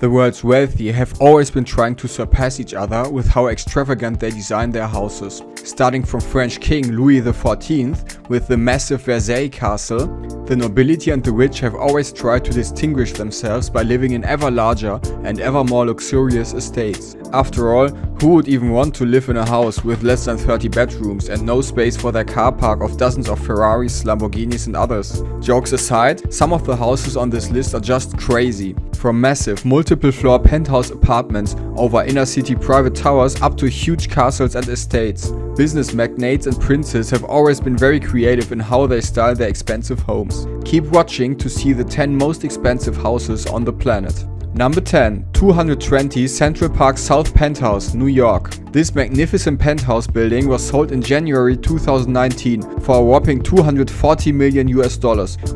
The world's wealthy have always been trying to surpass each other with how extravagant they design their houses. Starting from French King Louis XIV with the massive Versailles castle, the nobility and the rich have always tried to distinguish themselves by living in ever larger and ever more luxurious estates. After all, who would even want to live in a house with less than 30 bedrooms and no space for their car park of dozens of Ferraris, Lamborghinis and others? Jokes aside, some of the houses on this list are just crazy. From massive multiple-floor penthouse apartments over inner-city private towers up to huge castles and estates. Business magnates and princes have always been very creative in how they style their expensive homes. Keep watching to see the 10 most expensive houses on the planet. Number 10. 220 Central Park South Penthouse, New York. This magnificent penthouse building was sold in January 2019 for a whopping $240 million,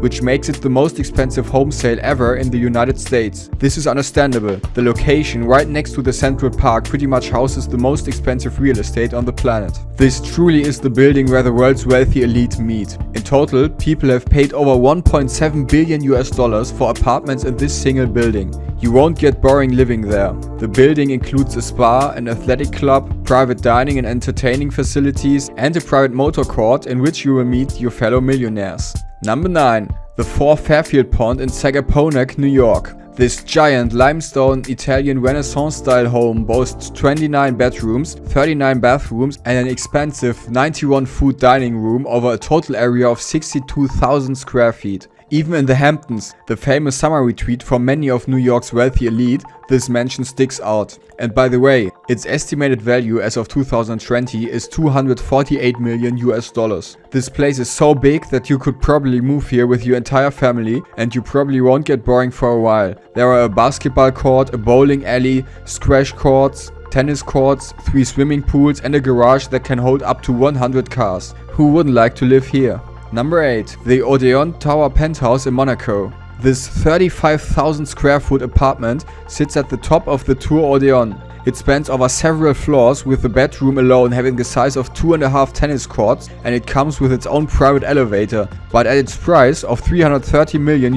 which makes it the most expensive home sale ever in the United States. This is understandable. The location right next to the Central Park pretty much houses the most expensive real estate on the planet. This truly is the building where the world's wealthy elite meet. In total, people have paid over $1.7 billion for apartments in this single building. You won't get boring living there. The building includes a spa, an athletic club, private dining and entertaining facilities, and a private motor court in which you will meet your fellow millionaires. Number 9. The 4 Fairfield Pond in Sagaponack, New York. This giant limestone Italian Renaissance-style home boasts 29 bedrooms, 39 bathrooms and an expansive 91-foot dining room over a total area of 62,000 square feet. Even in the Hamptons, the famous summer retreat for many of New York's wealthy elite, this mansion sticks out. And by the way, its estimated value as of 2020 is $248 million. This place is so big that you could probably move here with your entire family and you probably won't get boring for a while. There are a basketball court, a bowling alley, squash courts, tennis courts, 3 swimming pools and a garage that can hold up to 100 cars. Who wouldn't like to live here? Number 8. The Odeon Tower Penthouse in Monaco. This 35,000 square foot apartment sits at the top of the Tour Odeon. It spans over several floors, with the bedroom alone having the size of 2.5 tennis courts, and it comes with its own private elevator. But at its price of $330 million,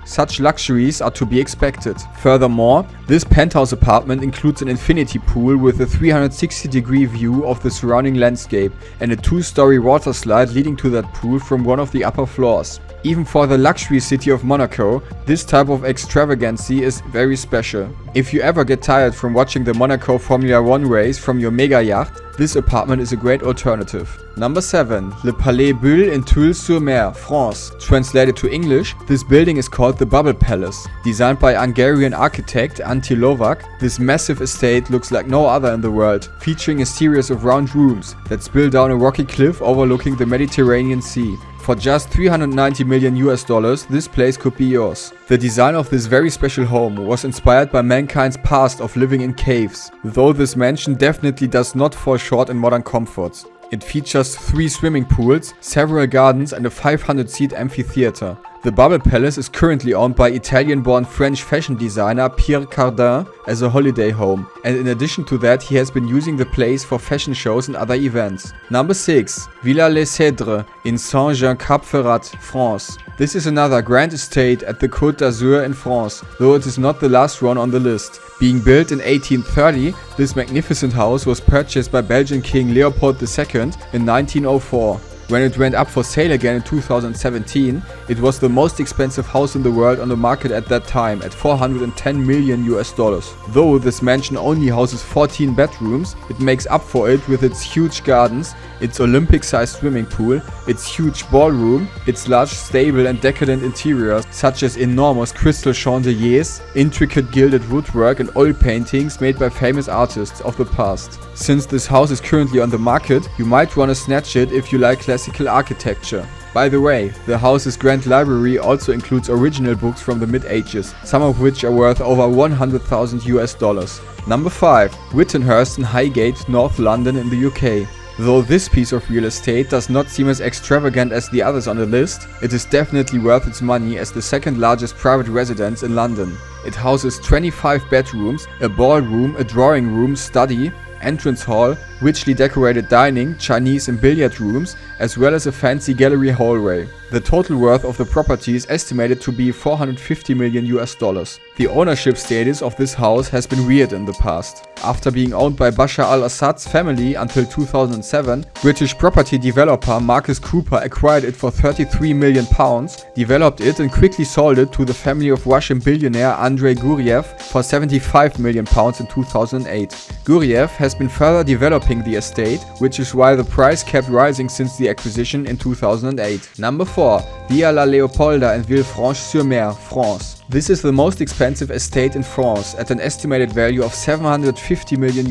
such luxuries are to be expected. Furthermore, this penthouse apartment includes an infinity pool with a 360-degree view of the surrounding landscape and a 2-story water slide leading to that pool from one of the upper floors. Even for the luxury city of Monaco, this type of extravagancy is very special. If you ever get tired from watching the Monaco Formula 1 race from your mega yacht, this apartment is a great alternative. Number 7. Le Palais in Theoule-sur-Mer, France. Translated to English, this building is called the Bubble Palace. Designed by Hungarian architect Antilia, this massive estate looks like no other in the world, featuring a series of round rooms that spill down a rocky cliff overlooking the Mediterranean Sea. For just $390 million, this place could be yours. The design of this very special home was inspired by mankind's past of living in caves, though this mansion definitely does not fall short in modern comforts. It features 3 swimming pools, several gardens and a 500-seat amphitheater. The Bubble Palace is currently owned by Italian-born French fashion designer Pierre Cardin as a holiday home, and in addition to that he has been using the place for fashion shows and other events. Number 6. Villa Les Cedres in Saint-Jean-Cap-Ferrat, France. This is another grand estate at the Côte d'Azur in France, though it is not the last one on the list. Being built in 1830, this magnificent house was purchased by Belgian King Leopold II in 1904. When it went up for sale again in 2017, it was the most expensive house in the world on the market at that time at $410 million. Though this mansion only houses 14 bedrooms, it makes up for it with its huge gardens, its Olympic-sized swimming pool, its huge ballroom, its large stable and decadent interiors such as enormous crystal chandeliers, intricate gilded woodwork and oil paintings made by famous artists of the past. Since this house is currently on the market, you might want to snatch it if you like classical architecture. By the way, the house's grand library also includes original books from the mid-ages, some of which are worth over $100,000. Number 5. Witanhurst in Highgate, North London in the UK. Though this piece of real estate does not seem as extravagant as the others on the list, it is definitely worth its money as the second largest private residence in London. It houses 25 bedrooms, a ballroom, a drawing room, study, entrance hall, richly decorated dining, Chinese and billiard rooms, as well as a fancy gallery hallway. The total worth of the property is estimated to be $450 million. The ownership status of this house has been weird in the past. After being owned by Bashar al-Assad's family until 2007, British property developer Marcus Cooper acquired it for £33 million, developed it and quickly sold it to the family of Russian billionaire Andrey Guryev for £75 million in 2008. Guryev has been further developing the estate, which is why the price kept rising since the acquisition in 2008. Number 4. Villa la Leopolda in Villefranche-sur-Mer, France. This is the most expensive estate in France at an estimated value of $750 million.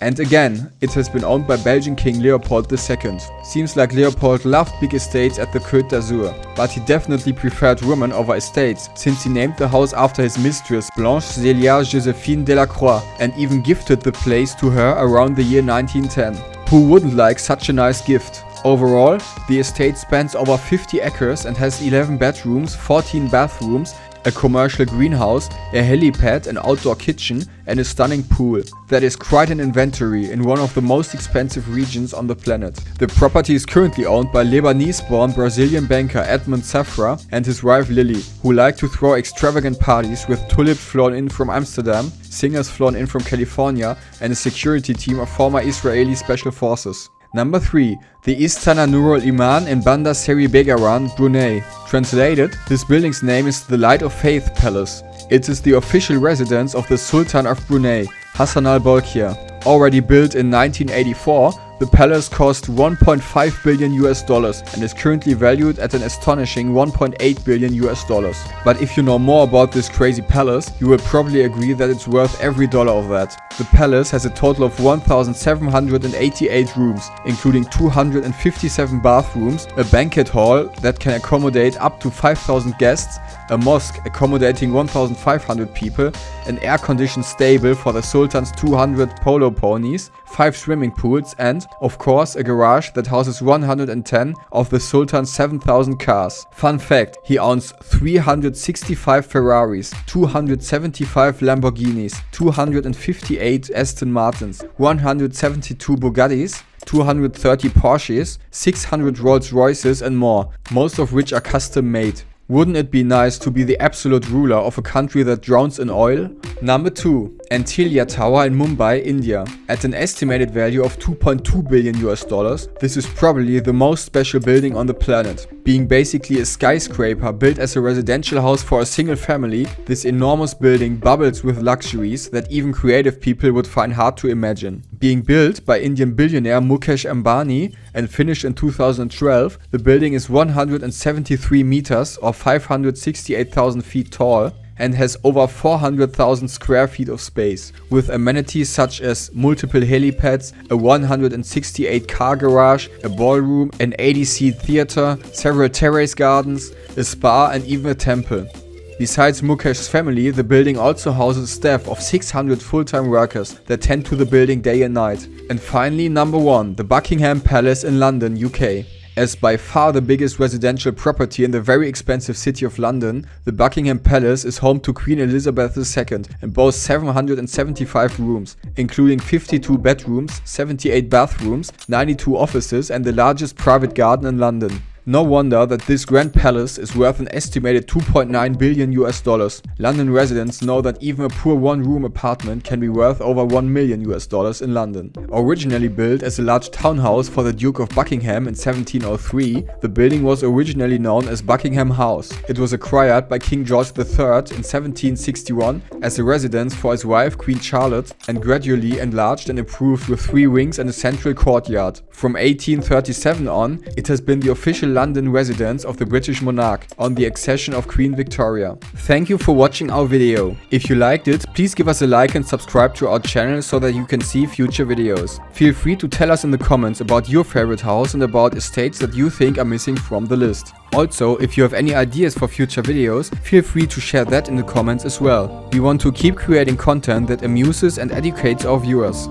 And again, it has been owned by Belgian King Leopold II. Seems like Leopold loved big estates at the Côte d'Azur, but he definitely preferred women over estates, since he named the house after his mistress Blanche Célia Joséphine Delacroix and even gifted the place to her around the year 1910. Who wouldn't like such a nice gift? Overall, the estate spans over 50 acres and has 11 bedrooms, 14 bathrooms, a commercial greenhouse, a helipad, an outdoor kitchen and a stunning pool. That is quite an inventory in one of the most expensive regions on the planet. The property is currently owned by Lebanese-born Brazilian banker Edmond Safra and his wife Lily, who like to throw extravagant parties with tulips flown in from Amsterdam, singers flown in from California and a security team of former Israeli special forces. Number 3. The Istana Nurul Iman in Bandar Seri Begawan, Brunei. Translated, this building's name is the Light of Faith Palace. It is the official residence of the Sultan of Brunei, Hassan al-Bolkiah. Already built in 1984, the palace cost $1.5 billion and is currently valued at an astonishing $1.8 billion. But if you know more about this crazy palace, you will probably agree that it's worth every dollar of that. The palace has a total of 1,788 rooms, including 257 bathrooms, a banquet hall that can accommodate up to 5,000 guests, a mosque accommodating 1,500 people, an air-conditioned stable for the Sultan's 200 polo ponies, 5 swimming pools and, of course, a garage that houses 110 of the Sultan's 7,000 cars. Fun fact, he owns 365 Ferraris, 275 Lamborghinis, 258 Aston Martins, 172 Bugattis, 230 Porsches, 600 Rolls Royces and more, most of which are custom made. Wouldn't it be nice to be the absolute ruler of a country that drowns in oil? Number 2. Antilia Tower in Mumbai, India. At an estimated value of $2.2 billion, this is probably the most special building on the planet. Being basically a skyscraper built as a residential house for a single family, this enormous building bubbles with luxuries that even creative people would find hard to imagine. Being built by Indian billionaire Mukesh Ambani and finished in 2012, the building is 173 meters or 568,000 feet tall and has over 400,000 square feet of space, with amenities such as multiple helipads, a 168 car garage, a ballroom, an 80-seat theater, several terrace gardens, a spa and even a temple. Besides Mukesh's family, the building also houses staff of 600 full-time workers that tend to the building day and night. And finally, number 1, the Buckingham Palace in London, UK. As by far the biggest residential property in the very expensive city of London, the Buckingham Palace is home to Queen Elizabeth II and boasts 775 rooms, including 52 bedrooms, 78 bathrooms, 92 offices and the largest private garden in London. No wonder that this grand palace is worth an estimated $2.9 billion. London residents know that even a poor one-room apartment can be worth over $1 million in London. Originally built as a large townhouse for the Duke of Buckingham in 1703, the building was originally known as Buckingham House. It was acquired by King George III in 1761 as a residence for his wife Queen Charlotte and gradually enlarged and improved with 3 wings and a central courtyard. From 1837 on, it has been the official London residence of the British monarch on the accession of Queen Victoria. Thank you for watching our video. If you liked it, please give us a like and subscribe to our channel so that you can see future videos. Feel free to tell us in the comments about your favorite house and about estates that you think are missing from the list. Also, if you have any ideas for future videos, feel free to share that in the comments as well. We want to keep creating content that amuses and educates our viewers.